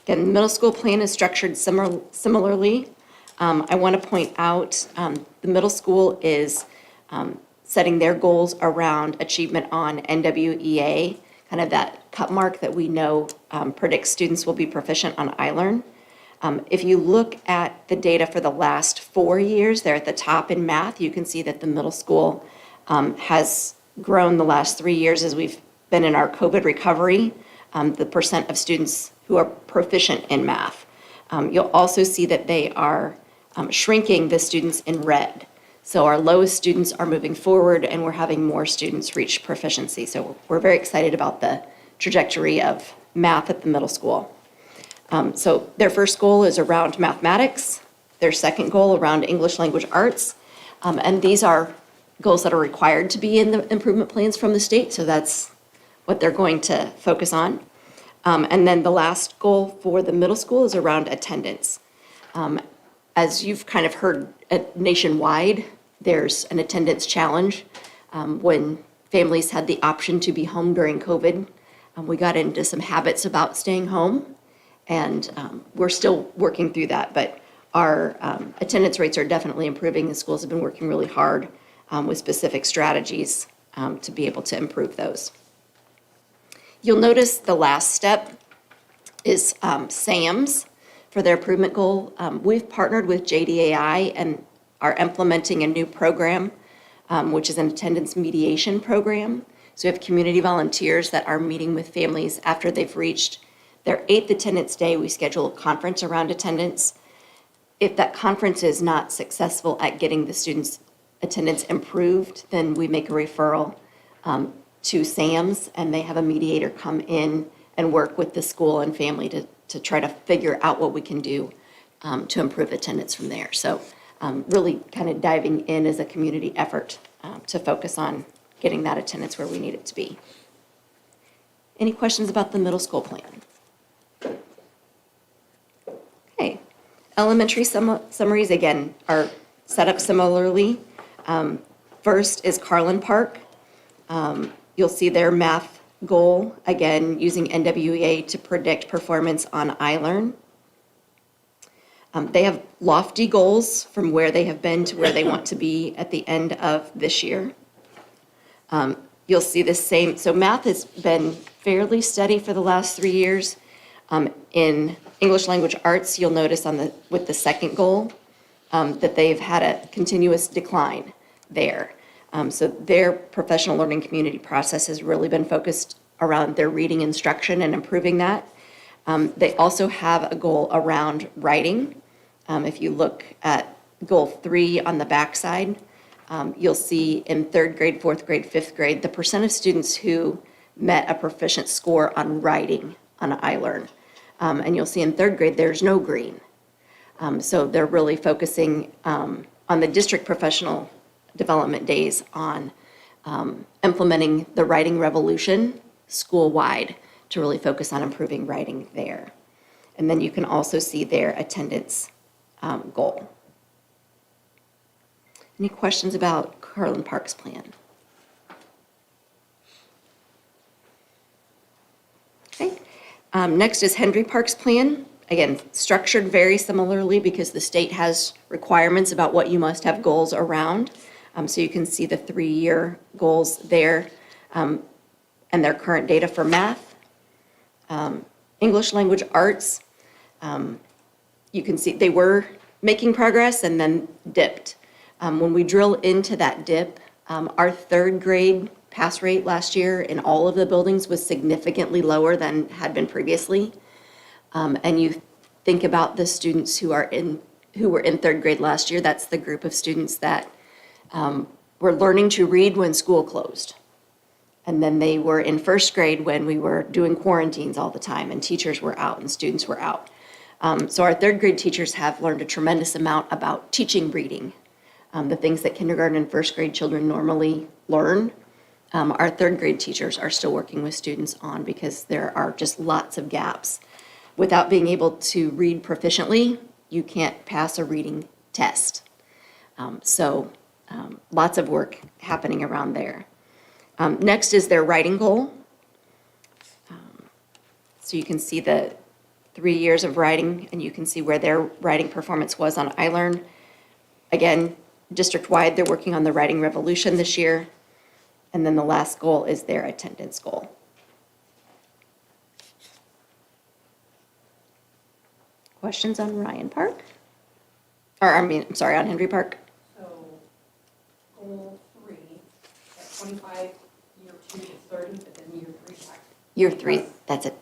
Again, the middle school plan is structured similarly. I want to point out the middle school is setting their goals around achievement on NWEA, kind of that cut mark that we know predicts students will be proficient on iLearn. If you look at the data for the last 4 years, they're at the top in math. You can see that the middle school has grown the last 3 years as we've been in our COVID recovery, the percent of students who are proficient in math. You'll also see that they are shrinking the students in red. So our lowest students are moving forward and we're having more students reach proficiency. So we're very excited about the trajectory of math at the middle school. So their first goal is around mathematics, their second goal around English language arts, and these are goals that are required to be in the improvement plans from the state, so that's what they're going to focus on. And then the last goal for the middle school is around attendance. As you've kind of heard nationwide, there's an attendance challenge. When families had the option to be home during COVID, we got into some habits about staying home, and we're still working through that, but our attendance rates are definitely improving. The schools have been working really hard with specific strategies to be able to improve those. You'll notice the last step is SAMS for their improvement goal. We've partnered with JDAI and are implementing a new program, which is an attendance mediation program. So we have community volunteers that are meeting with families after they've reached their 8th attendance day. We schedule a conference around attendance. If that conference is not successful at getting the students' attendance improved, then we make a referral to SAMS, and they have a mediator come in and work with the school and family to try to figure out what we can do to improve attendance from there. So really kind of diving in as a community effort to focus on getting that attendance where we need it to be. Any questions about the middle school plan? Okay, elementary summaries again are set up similarly. First is Carlin Park. You'll see their math goal, again, using NWEA to predict performance on iLearn. They have lofty goals from where they have been to where they want to be at the end of this year. You'll see the same, so math has been fairly steady for the last 3 years. In English language arts, you'll notice with the second goal that they've had a continuous decline there. So their professional learning community process has really been focused around their reading instruction and improving that. They also have a goal around writing. If you look at goal 3 on the backside, you'll see in 3rd grade, 4th grade, 5th grade, the percent of students who met a proficient score on writing on iLearn. And you'll see in 3rd grade, there's no green. So they're really focusing on the district professional development days on implementing the writing revolution school-wide to really focus on improving writing there. And then you can also see their attendance goal. Any questions about Carlin Park's plan? Okay. Next is Henry Park's plan. Again, structured very similarly because the state has requirements about what you must have goals around. So you can see the 3-year goals there and their current data for math. English language arts, you can see they were making progress and then dipped. When we drill into that dip, our 3rd grade pass rate last year in all of the buildings was significantly lower than had been previously. And you think about the students who were in 3rd grade last year, that's the group of students that were learning to read when school closed. And then they were in 1st grade when we were doing quarantines all the time and teachers were out and students were out. So our 3rd grade teachers have learned a tremendous amount about teaching reading, the things that kindergarten and 1st grade children normally learn. Our 3rd grade teachers are still working with students on because there are just lots of gaps. Without being able to read proficiently, you can't pass a reading test. Lots of work happening around there. Next is their writing goal. So you can see the 3 years of writing, and you can see where their writing performance was on iLearn. Again, district-wide, they're working on the Writing Revolution this year. And then the last goal is their attendance goal. Questions on Ryan Park? I'm sorry, on Henry Park? So, goal 3, at 25, year 2 is 30, but then year 3 back. Year 3, that's it.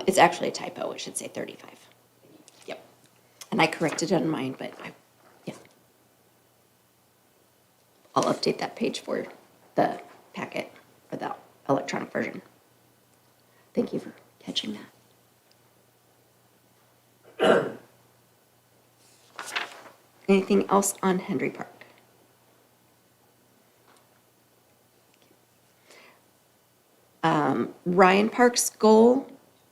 It's actually a typo, it should say 35. Yep. And I corrected it on mine, but yeah. I'll update that page for the packet or the electronic version. Thank you for catching that. Anything else on Henry Park? Ryan Park's goal,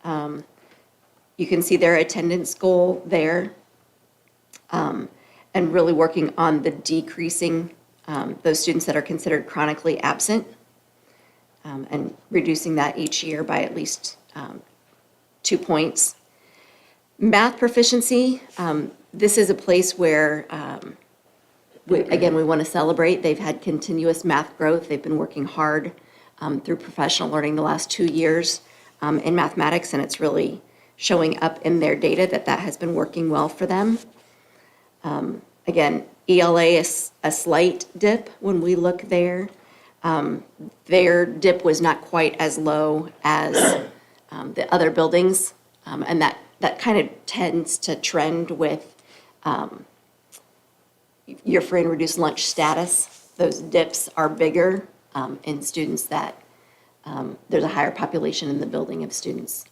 you can see their attendance goal there, and really working on the decreasing those students that are considered chronically absent, and reducing that each year by at least 2 points. Math proficiency, this is a place where, we want to celebrate. They've had continuous math growth. They've been working hard through professional learning the last 2 years in mathematics, and it's really showing up in their data that has been working well for them. Again, ELA is a slight dip when we look there. Their dip was not quite as low as the other buildings, and that kind of tends to trend with your free and reduced lunch status. Those dips are bigger in students that there's a higher population in the building of students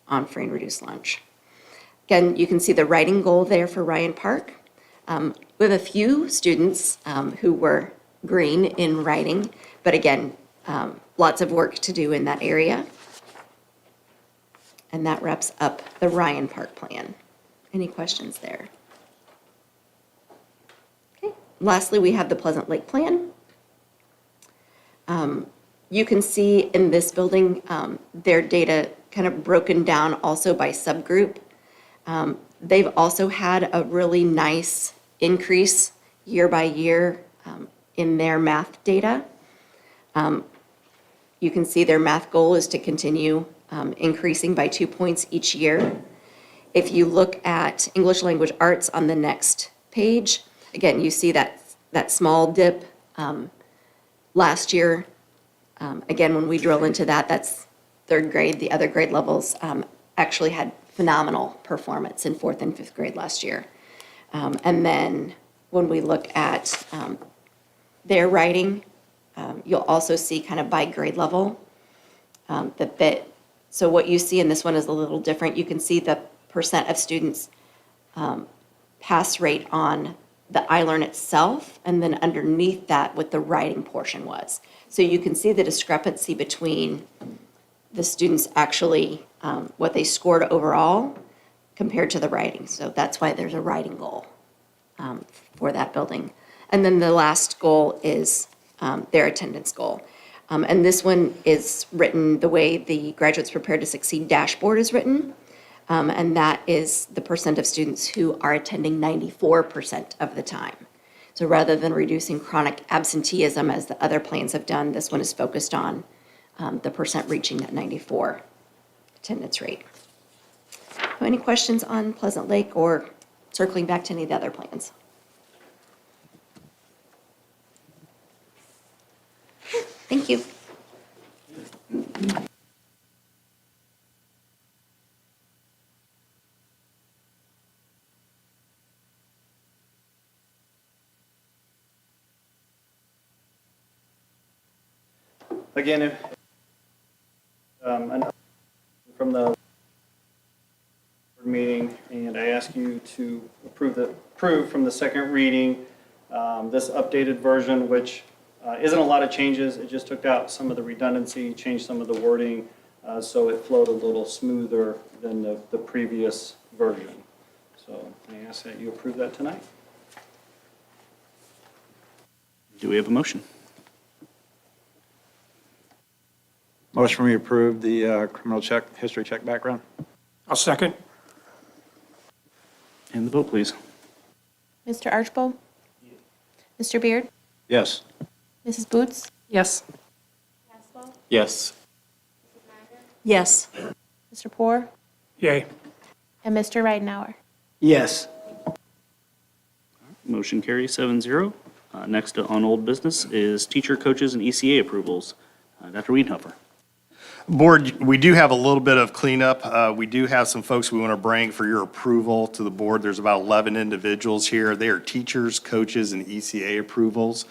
on free and reduced lunch. Again, you can see the writing goal there for Ryan Park. We have a few students who were green in writing, but again, lots of work to do in that area. And that wraps up the Ryan Park plan. Any questions there? Okay. Lastly, we have the Pleasant Lake plan. You can see in this building their data kind of broken down also by subgroup. They've also had a really nice increase year by year in their math data. You can see their math goal is to continue increasing by 2 points each year. If you look at English Language Arts on the next page, again, you see that small dip last year. Again, when we drill into that, that's third grade. The other grade levels actually had phenomenal performance in fourth and fifth grade last year. And then when we look at their writing, you'll also see kind of by grade level so what you see in this one is a little different. You can see the percent of students pass rate on the iLearn itself, and then underneath that what the writing portion was. So you can see the discrepancy between the students actually, what they scored overall compared to the writing. So that's why there's a writing goal for that building. And then the last goal is their attendance goal. And this one is written the way the Graduates Prepared to Succeed dashboard is written. And that is the percent of students who are attending 94% of the time. So rather than reducing chronic absenteeism as the other plans have done, this one is focused on the percent reaching that 94 attendance rate. Any questions on Pleasant Lake or circling back to any of the other plans? Thank you. Again, from the meeting, and I ask you to approve from the second reading this updated version, which isn't a lot of changes. It just took out some of the redundancy, changed some of the wording, so it flowed a little smoother than the previous version. So I ask that you approve that tonight. Do we have a motion? Motion we approve the criminal history check background. I'll second. And the vote, please. Mr. Archibald? Mr. Beard? Yes. Mrs. Boots? Yes. Yes. Yes. Mr. Poor? Yay. And Mr. Ridenhour? Yes. Motion carries 7-0. Next on old business is teacher, coaches, and ECA approvals. Dr. Wiedenhofer. Board, we do have a little bit of cleanup. We do have some folks we want to bring for your approval to the board. There's about 11 individuals here. They are teachers, coaches, and ECA approvals.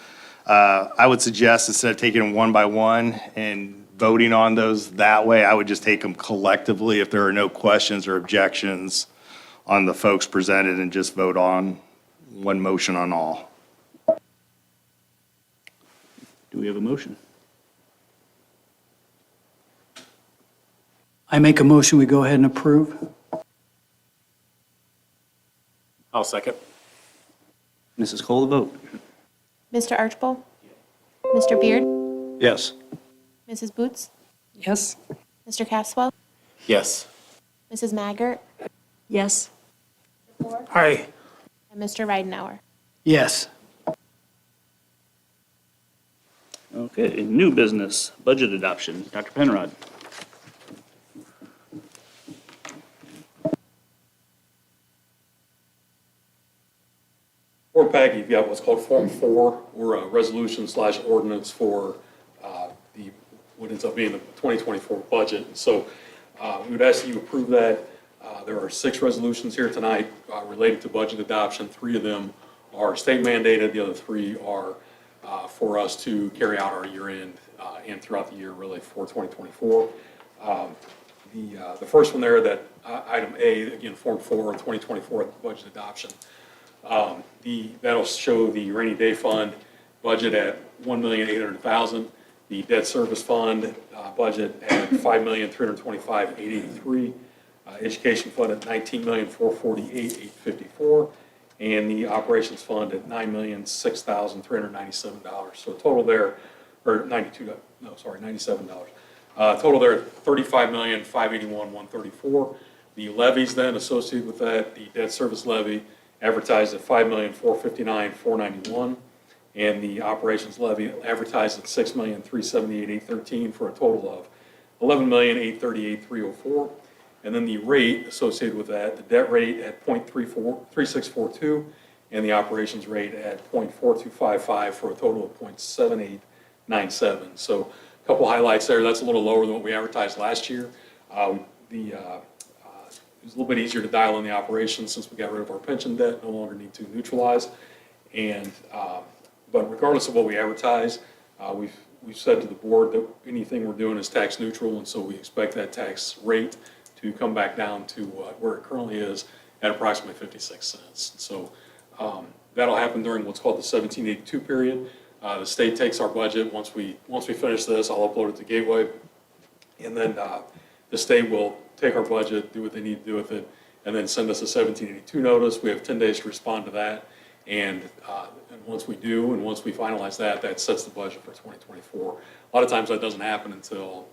I would suggest instead of taking them one by one and voting on those that way, I would just take them collectively if there are no questions or objections on the folks presented and just vote on one motion on all. Do we have a motion? I make a motion, we go ahead and approve. I'll second. Mrs. Cole, the vote. Mr. Archibald? Mr. Beard? Yes. Mrs. Boots? Yes. Mr. Caswell? Yes. Mrs. Maggart? Yes. Aye. And Mr. Ridenhour? Yes. Okay, new business, budget adoption. Dr. Penrod. Board packet, you've got what's called Form 4, or a resolution/ordinance for what ends up being the 2024 budget. And so we would ask that you approve that. There are 6 resolutions here tonight related to budget adoption. 3 of them are state mandated, the other 3 are for us to carry out our year end and throughout the year really for 2024. The first one there, that item A, again, Form 4, 2024 budget adoption. That'll show the rainy day fund budget at $1,800,000, the debt service fund budget at $5,325,883, education fund at $19,448,854, and the operations fund at $9,006,397. So total there, or $97. Total there, $35,581,134. The levies then associated with that, the debt service levy advertised at $5,459,491, and the operations levy advertised at $6,378,813 for a total of $11,838,304. And then the rate associated with that, the debt rate at 0.3642, and the operations rate at 0.4255 for a total of 0.7897. So a couple highlights there. That's a little lower than what we advertised last year. It was a little bit easier to dial in the operations since we got rid of our pension debt, no longer need to neutralize. And, but regardless of what we advertise, we've said to the board that anything we're doing is tax neutral, and so we expect that tax rate to come back down to where it currently is at approximately 56 cents. So that'll happen during what's called the 1782 period. The state takes our budget. Once we finish this, I'll upload it to Gateway, and then the state will take our budget, do what they need to do with it, and then send us a 1782 notice. We have 10 days to respond to that, and once we do, and once we finalize that, that sets the budget for 2024. A lot of times that doesn't happen until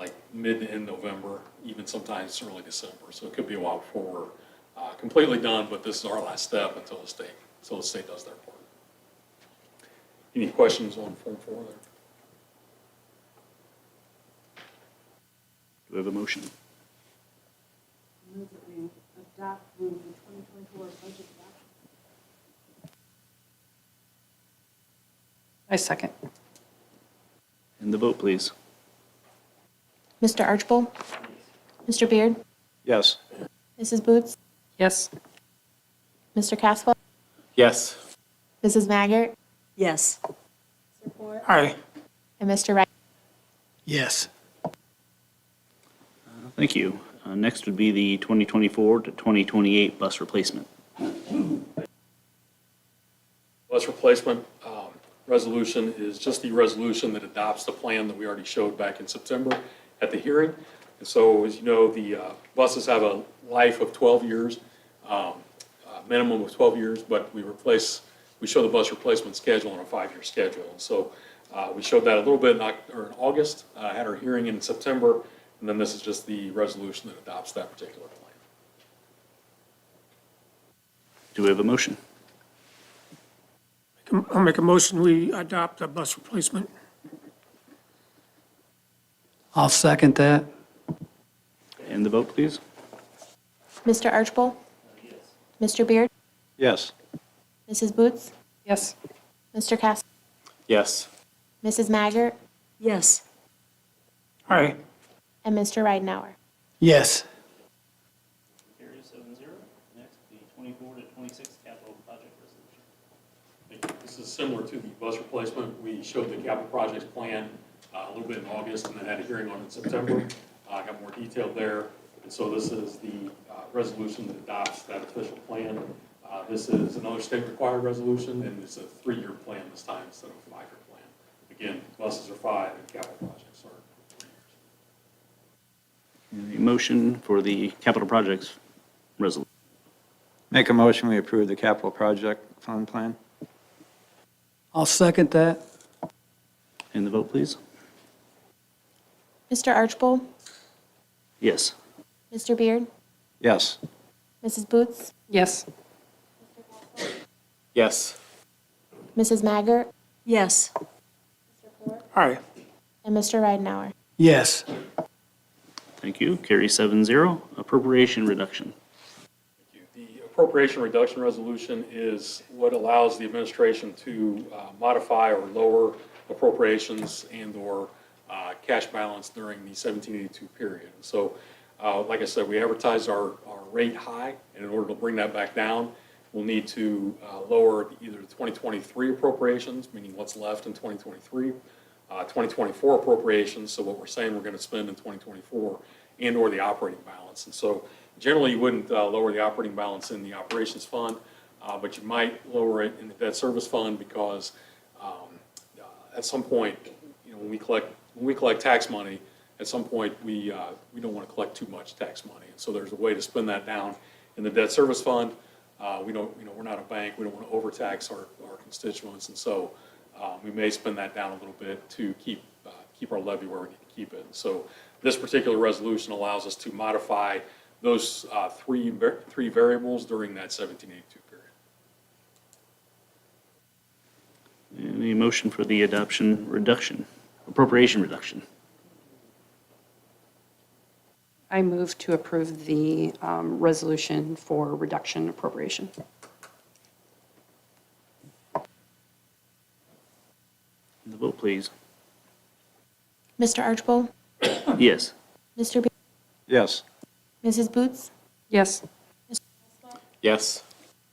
like mid to end November, even sometimes early December. So it could be a while before we're completely done, but this is our last step until the state does their part. Any questions on Form 4 there? Do we have a motion? Move that we adopt the 2024 budget adoption. I second. And the vote, please. Mr. Archibald? Mr. Beard? Yes. Mrs. Boots? Yes. Mr. Caswell? Yes. Mrs. Maggart? Yes. Mr. Poor? Aye. And Mr. Ridenhour? Yes. Thank you. Next would be the 2024 to 2028 bus replacement. Bus replacement resolution is just the resolution that adopts the plan that we already showed back in September at the hearing. And so, as you know, the buses have a life of 12 years, minimum of 12 years, but we show the bus replacement schedule on a 5-year schedule. And so We showed that a little bit in August, had our hearing in September, and then this is just the resolution that adopts that particular plan. Do we have a motion? I'll make a motion, we adopt a bus replacement. I'll second that. And the vote, please. Mr. Archibald? Mr. Beard? Yes. Mrs. Boots? Yes. Mr. Caswell? Yes. Mrs. Maggart? Yes. Aye. And Mr. Ridenhour? Yes. Carries 7-0. Next, the 24 to 26 capital project resolution. This is similar to the bus replacement. We showed the capital projects plan a little bit in August and then had a hearing on it in September. Got more detail there. And so this is the resolution that adopts that official plan. This is another state-required resolution, and it's a 3-year plan this time instead of a 5-year plan. Again, buses are 5 and capital projects are 3 years. A motion for the capital projects resolution. Make a motion, we approve the capital project fund plan. I'll second that. And the vote, please. Mr. Archibald? Yes. Mr. Beard? Yes. Mrs. Boots? Yes. Yes. Mrs. Maggart? Yes. Aye. And Mr. Ridenhour? Yes. Thank you. Carries 7-0. Appropriation reduction. The appropriation reduction resolution is what allows the administration to modify or lower appropriations and/or cash balance during the 1782 period. So, like I said, we advertised our rate high, and in order to bring that back down, we'll need to lower either the 2023 appropriations, meaning what's left in 2023, 2024 appropriations, so what we're saying we're going to spend in 2024, and/or the operating balance. And so generally, you wouldn't lower the operating balance in the operations fund, but you might lower it in the debt service fund because at some point, you know, when we collect tax money, at some point, we don't want to collect too much tax money. And so there's a way to spend that down in the debt service fund. We don't, you know, we're not a bank. We don't want to overtax our constituents. And so we may spend that down a little bit to keep our levy where we need to keep it. So this particular resolution allows us to modify those three variables during that 1782 period. Any motion for the appropriation reduction? I move to approve the resolution for reduction appropriation. The vote, please. Mr. Archibald? Yes. Mr. Beard? Yes. Mrs. Boots? Yes. Yes.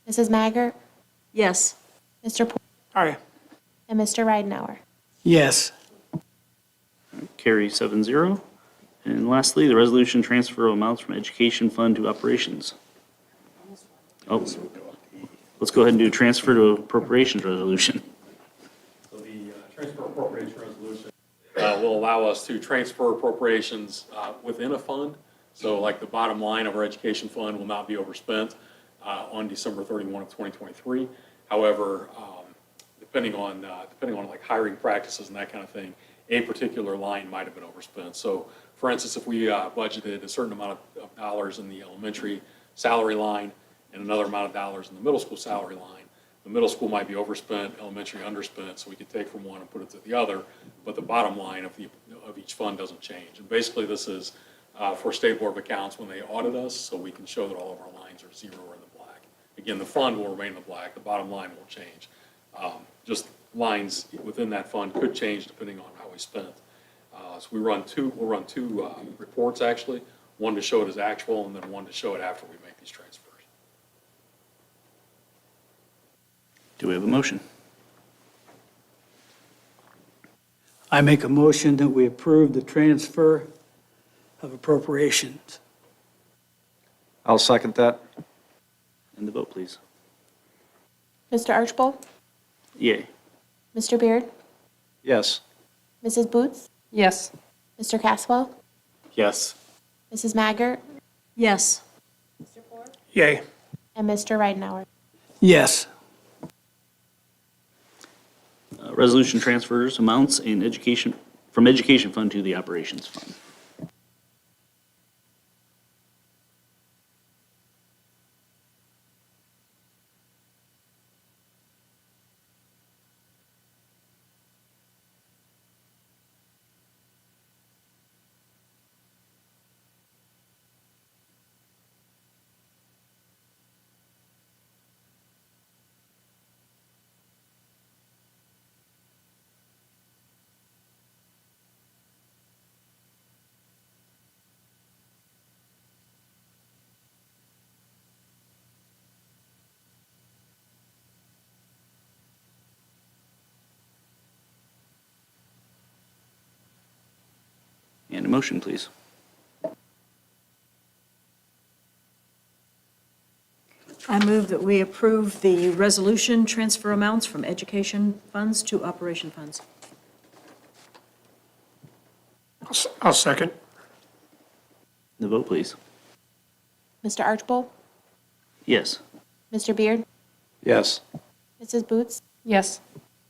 Mrs. Maggart? Yes. Mr. Porter? Aye. And Mr. Ridenhour? Yes. Carry 7-0. And lastly, the resolution transfer of amounts from education fund to operations. Oh, let's go ahead and do transfer to appropriations resolution. So the transfer appropriation resolution will allow us to transfer appropriations within a fund. So like the bottom line of our education fund will not be overspent on December 31 of 2023. However, depending on like hiring practices and that kind of thing, a particular line might have been overspent. So for instance, if we budgeted a certain amount of dollars in the elementary salary line and another amount of dollars in the middle school salary line, the middle school might be overspent, elementary underspent, so we could take from one and put it to the other, but the bottom line of each fund doesn't change. And basically this is for State Board of Accounts when they audit us, so we can show that all of our lines are zero or in the black. Again, the fund will remain in the black, the bottom line will change. Just lines within that fund could change depending on how we spent. So we'll run two reports actually, one to show it as actual and then one to show it after we make these transfers. Do we have a motion? I make a motion that we approve the transfer of appropriations. I'll second that. And the vote, please. Mr. Archibald? Yay. Mr. Beard? Yes. Mrs. Boots? Yes. Mr. Caswell? Yes. Mrs. Maggart? Yes. Yay. And Mr. Ridenhour? Yes. Resolution transfers amounts in education, from education fund to the operations fund. And a motion, please. I move that we approve the resolution transfer amounts from education funds to operation funds. I'll second. The vote, please. Mr. Archibald? Yes. Mr. Beard? Yes. Mrs. Boots? Yes.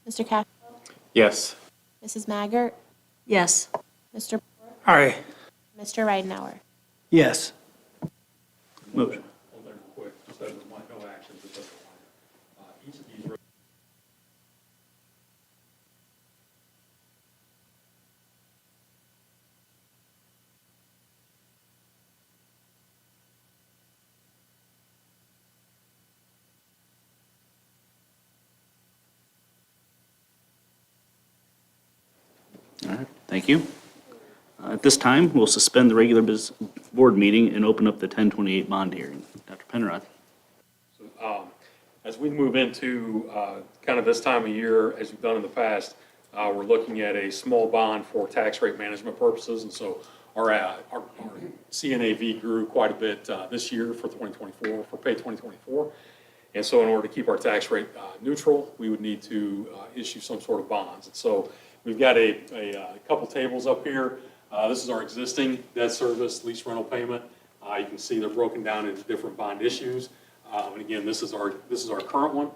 Mr. Caswell? Yes. Mrs. Maggart? Yes. Mr. Aye. Mr. Ridenhour? Yes. Motion. Hold there real quick, just as with no actions, it doesn't matter. Each of these All right, thank you. At this time, we'll suspend the regular board meeting and open up the 1028 bond hearing. Dr. Penrod. As we move into kind of this time of year, as we've done in the past, we're looking at a small bond for tax rate management purposes. And so our CNAV grew quite a bit this year for 2024, for pay 2024. And so in order to keep our tax rate neutral, we would need to issue some sort of bonds. And so we've got a couple tables up here. This is our existing debt service lease rental payment. You can see they're broken down into different bond issues. And again, this is our current one.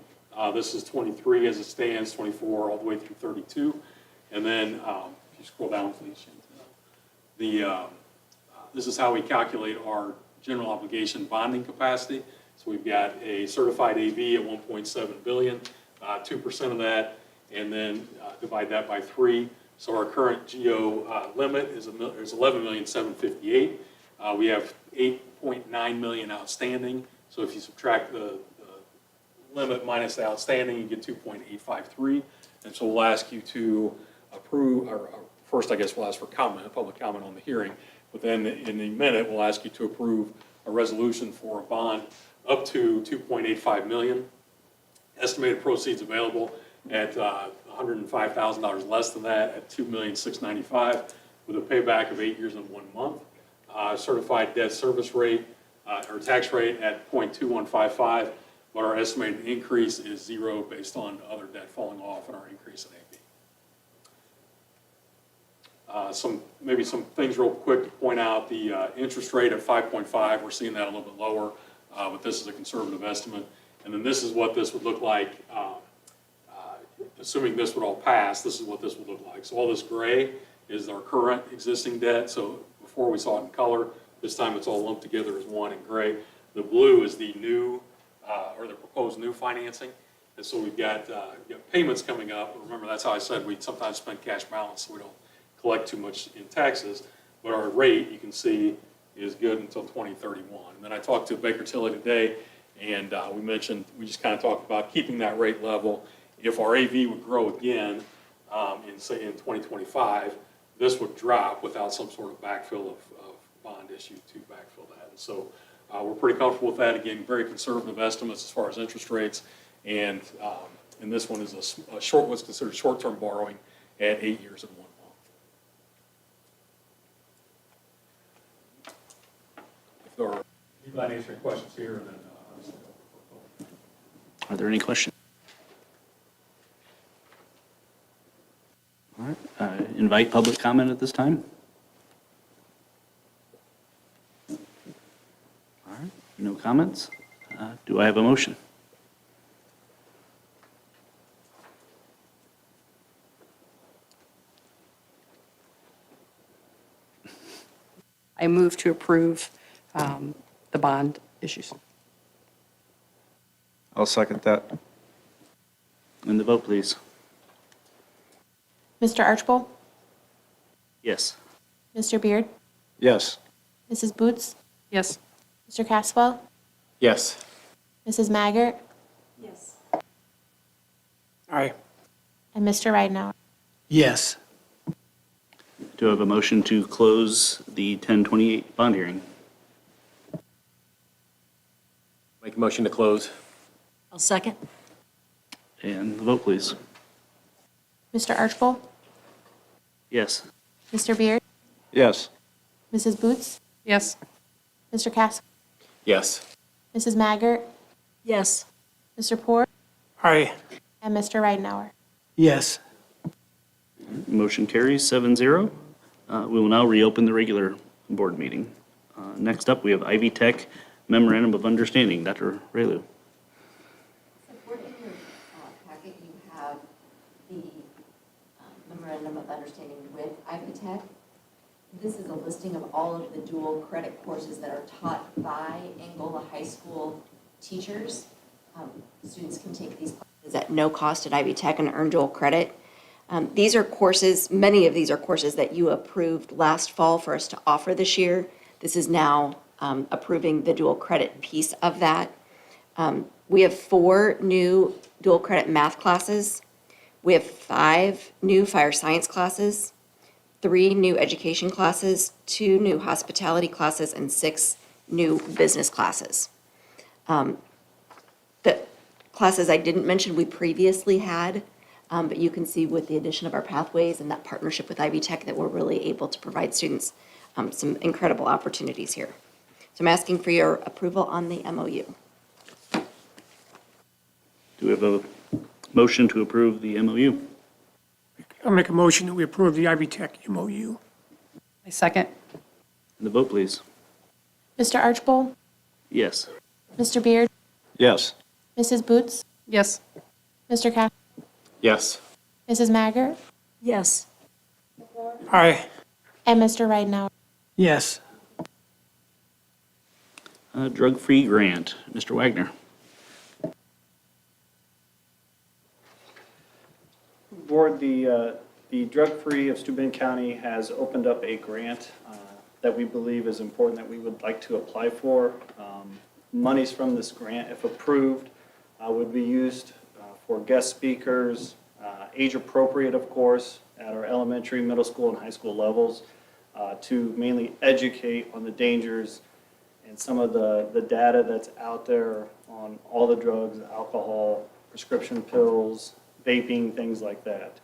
This is 23 as it stands, 24 all the way through 32. And then if you scroll down, please, this is how we calculate our general obligation bonding capacity. So we've got a certified AV at 1.7 billion, 2% of that, and then divide that by 3. So our current GO limit is 11,758,000. We have 8.9 million outstanding. So if you subtract the limit minus the outstanding, you get 2.853. And so we'll ask you to approve, or first I guess we'll ask for comment, public comment on the hearing. But then in a minute, we'll ask you to approve a resolution for a bond up to 2.85 million. Estimated proceeds available at $105,000 less than that at $2,695,000 with a payback of 8 years and 1 month. Certified debt service rate or tax rate at 0.2155, but our estimated increase is 0 based on other debt falling off and our increase in AB. Maybe some things real quick to point out. The interest rate at 5.5, we're seeing that a little bit lower, but this is a conservative estimate. And then this is what this would look like, assuming this would all pass, this is what this would look like. So all this gray is our current existing debt. So before we saw it in color, this time it's all lumped together as one in gray. The blue is the new, or the proposed new financing. And so we've got payments coming up. Remember, that's how I said we sometimes spend cash balance so we don't collect too much in taxes. But our rate, you can see, is good until 2031. And then I talked to Baker Tilly today, and we just kind of talked about keeping that rate level. If our AV would grow again in 2025, this would drop without some sort of backfill of bond issue to backfill that. And so we're pretty comfortable with that. Again, very conservative estimates as far as interest rates. And this one is what's considered short-term borrowing at 8 years and 1 month. If there are, you can answer any questions here, and then Are there any questions? All right, invite public comment at this time. All right, no comments. Do I have a motion? I move to approve the bond issues. I'll second that. And the vote, please. Mr. Archibald? Yes. Mr. Beard? Yes. Mrs. Boots? Yes. Mr. Caswell? Yes. Mrs. Maggart? Yes. Aye. And Mr. Ridenhour? Yes. Do I have a motion to close the 1028 bond hearing? Make a motion to close. I'll second. And the vote, please. Mr. Archibald? Yes. Mr. Beard? Yes. Mrs. Boots? Yes. Mr. Caswell? Yes. Mrs. Maggart? Yes. Mr. Poor? Aye. And Mr. Ridenhour? Yes. Motion carries 7-0. We will now reopen the regular board meeting. Next up, we have Ivy Tech Memorandum of Understanding. Dr. Raylu. In your packet, you have the memorandum of understanding with Ivy Tech. This is a listing of all of the dual credit courses that are taught by Angola High School teachers. Students can take these classes at no cost at Ivy Tech and earn dual credit. These are courses, many of these are courses that you approved last fall for us to offer this year. This is now approving the dual credit piece of that. We have 4 new dual credit math classes. We have 5 new fire science classes, 3 new education classes, 2 new hospitality classes, and 6 new business classes. The classes I didn't mention we previously had, but you can see with the addition of our pathways and that partnership with Ivy Tech that we're really able to provide students some incredible opportunities here. So I'm asking for your approval on the MOU. Do we have a motion to approve the MOU? I'll make a motion that we approve the Ivy Tech MOU. I second. And the vote, please. Mr. Archibald? Yes. Mr. Beard? Yes. Mrs. Boots? Yes. Mr. Caswell? Yes. Mrs. Maggart? Yes. Aye. And Mr. Ridenhour? Yes. Drug-free grant. Mr. Wagner. Board, the Drug-Free of Steuben County has opened up a grant that we believe is important that we would like to apply for. Monies from this grant, if approved, would be used for guest speakers, age appropriate, of course, at our elementary, middle school, and high school levels, to mainly educate on the dangers and some of the data that's out there on all the drugs, alcohol, prescription pills, vaping, things like that.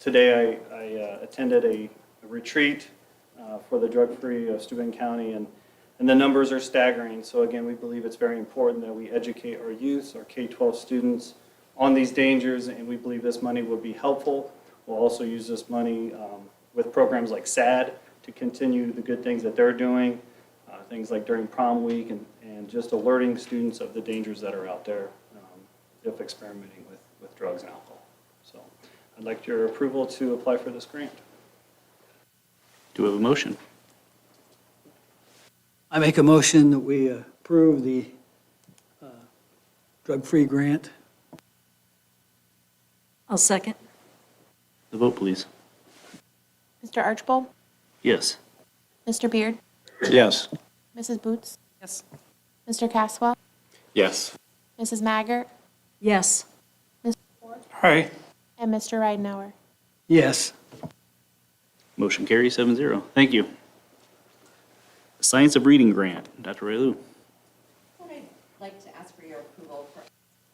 Today, I attended a retreat for the Drug-Free of Steuben County, and the numbers are staggering. So again, we believe it's very important that we educate our youth, our K-12 students, on these dangers, and we believe this money will be helpful. We'll also use this money with programs like SAD to continue the good things that they're doing, things like during prom week, and just alerting students of the dangers that are out there if experimenting with drugs and alcohol. So I'd like your approval to apply for this grant. Do we have a motion? I make a motion that we approve the drug-free grant. I'll second. The vote, please. Mr. Archibald? Yes. Mr. Beard? Yes. Mrs. Boots? Yes. Mr. Caswell? Yes. Mrs. Maggart? Yes. Aye. And Mr. Ridenhour? Yes. Motion carries 7-0. Thank you. Science of Reading Grant. Dr. Raylu. I'd like to ask for your approval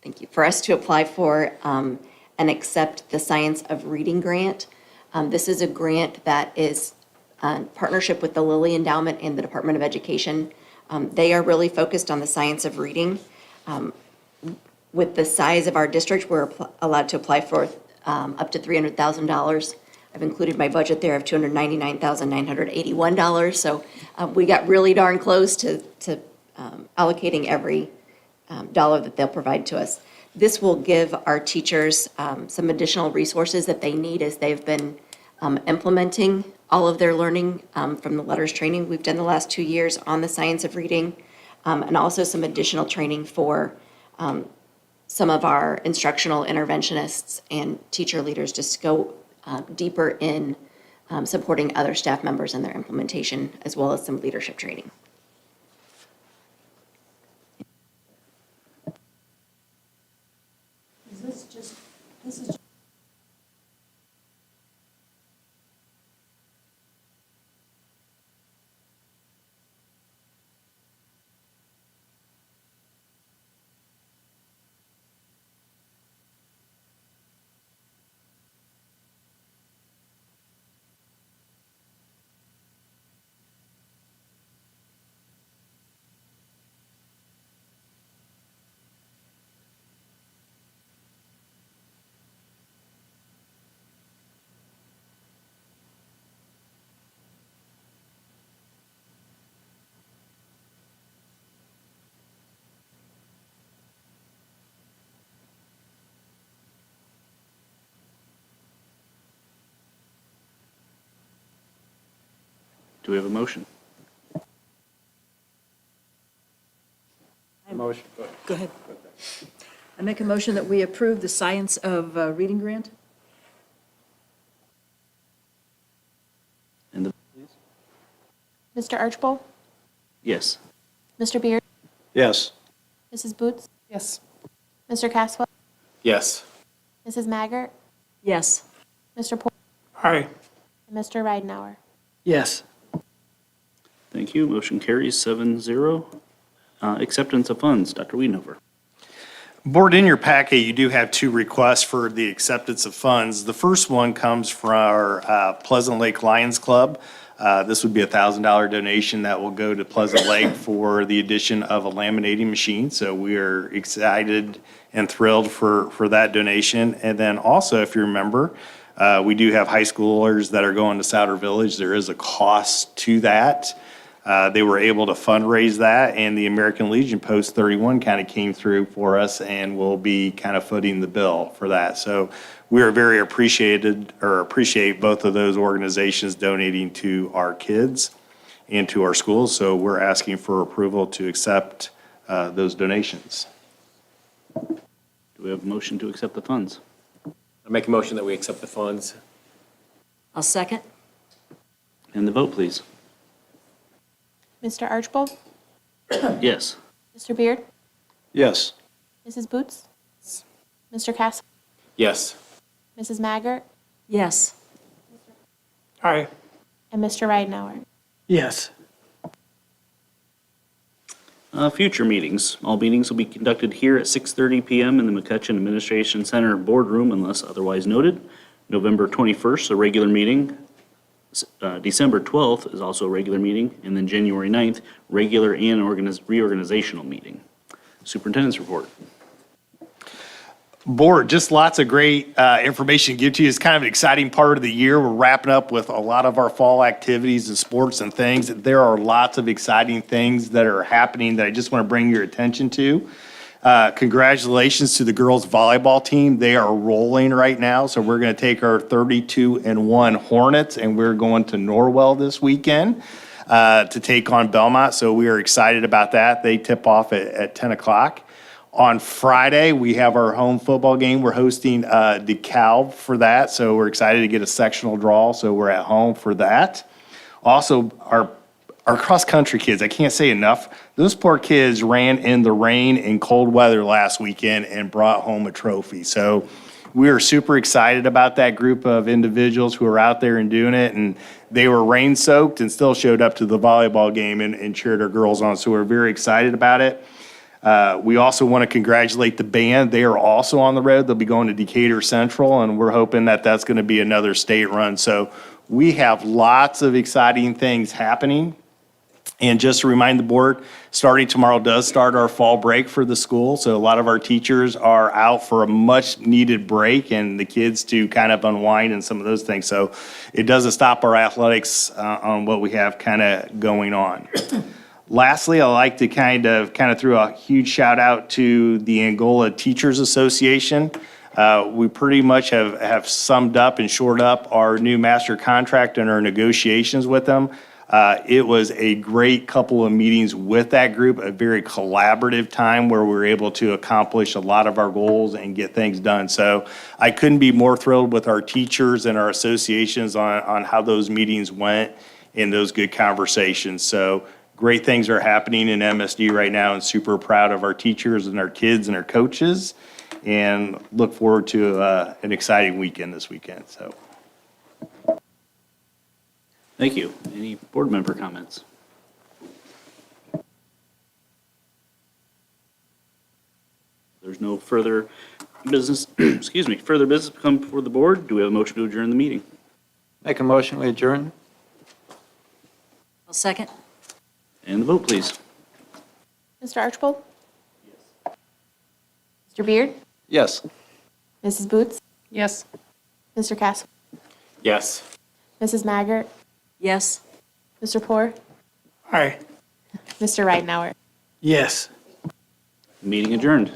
thank you, for us to apply for and accept the Science of Reading grant. This is a grant that is in partnership with the Lilly Endowment and the Department of Education. They are really focused on the science of reading. With the size of our district, we're allowed to apply for up to $300,000. I've included my budget there of $299,981. So we got really darn close to allocating every dollar that they'll provide to us. This will give our teachers some additional resources that they need as they've been implementing all of their learning from the letters training we've done the last 2 years on the science of reading, and also some additional training for some of our instructional interventionists and teacher leaders just go deeper in supporting other staff members in their implementation, as well as some leadership training. This is Do we have a motion? Motion. Go ahead. I make a motion that we approve the Science of Reading grant. And the, Mr. Archibald? yes. Mr. Beard? Yes. Mrs. Boots? Yes. Mr. Caswell? Yes. Mrs. Maggart? Yes. Mr. Porter? Aye. And Mr. Ridenhour? Yes. Thank you. Motion carries 7-0. Acceptance of funds, Dr. Wiedenhofer. Board, in your packet, you do have two requests for the acceptance of funds. The first one comes from our Pleasant Lake Lions Club. This would be a $1,000 donation that will go to Pleasant Lake for the addition of a laminating machine. So we are excited and thrilled for that donation. And then also, if you remember, we do have high schoolers that are going to Souter Village. There is a cost to that. They were able to fundraise that, and the American Legion Post 31 kind of came through for us and will be kind of footing the bill for that. So we are very appreciate both of those organizations donating to our kids and to our schools. So we're asking for approval to accept those donations. Do we have a motion to accept the funds? I make a motion that we accept the funds. I'll second. And the vote, please. Mr. Archibald? Yes. Mr. Beard? Yes. Mrs. Boots? Mr. Caswell? Yes. Mrs. Maggart? Yes. Aye. And Mr. Ridenhour? Yes. Future meetings. All meetings will be conducted here at 6:30 PM in the McCutcheon Administration Center boardroom unless otherwise noted. November 21st, a regular meeting. December 12th is also a regular meeting, and then January 9th, regular and reorganizational meeting. Superintendent's report. Board, just lots of great information to give to you. It's kind of an exciting part of the year. We're wrapping up with a lot of our fall activities and sports and things. There are lots of exciting things that are happening that I just want to bring your attention to. Congratulations to the girls volleyball team. They are rolling right now. So we're going to take our 32-1 Hornets and we're going to Norwell this weekend to take on Belmont. So we are excited about that. They tip off at 10 o'clock. On Friday, we have our home football game. We're hosting DeKalb for that. So we're excited to get a sectional draw. So we're at home for that. Also, our cross-country kids, I can't say enough. Those poor kids ran in the rain and cold weather last weekend and brought home a trophy. So we are super excited about that group of individuals who are out there and doing it. And they were rain-soaked and still showed up to the volleyball game and cheered our girls on. So we're very excited about it. We also want to congratulate the band. They are also on the road. They'll be going to Decatur Central, and we're hoping that that's going to be another state run. So we have lots of exciting things happening. And just to remind the board, starting tomorrow does start our fall break for the school. So a lot of our teachers are out for a much needed break and the kids to kind of unwind and some of those things. So it doesn't stop our athletics on what we have kind of going on. Lastly, I'd like to kind of throw a huge shout out to the Angola Teachers Association. We pretty much have summed up and shored up our new master contract and our negotiations with them. It was a great couple of meetings with that group, a very collaborative time where we were able to accomplish a lot of our goals and get things done. So I couldn't be more thrilled with our teachers and our associations on how those meetings went and those good conversations. So great things are happening in MSD right now, and super proud of our teachers and our kids and our coaches, and look forward to an exciting weekend this weekend, so. Thank you. Any board member comments? There's no further business, excuse me, further business to come before the board. Do we have a motion to adjourn the meeting? Make a motion, we adjourn? I'll second. And the vote, please. Mr. Archibald? Mr. Beard? Yes. Mrs. Boots? Yes. Mr. Castle? Yes. Mrs. Maggart? Yes. Mr. Poor? Aye. Mr. Ridenhour? Yes. Meeting adjourned.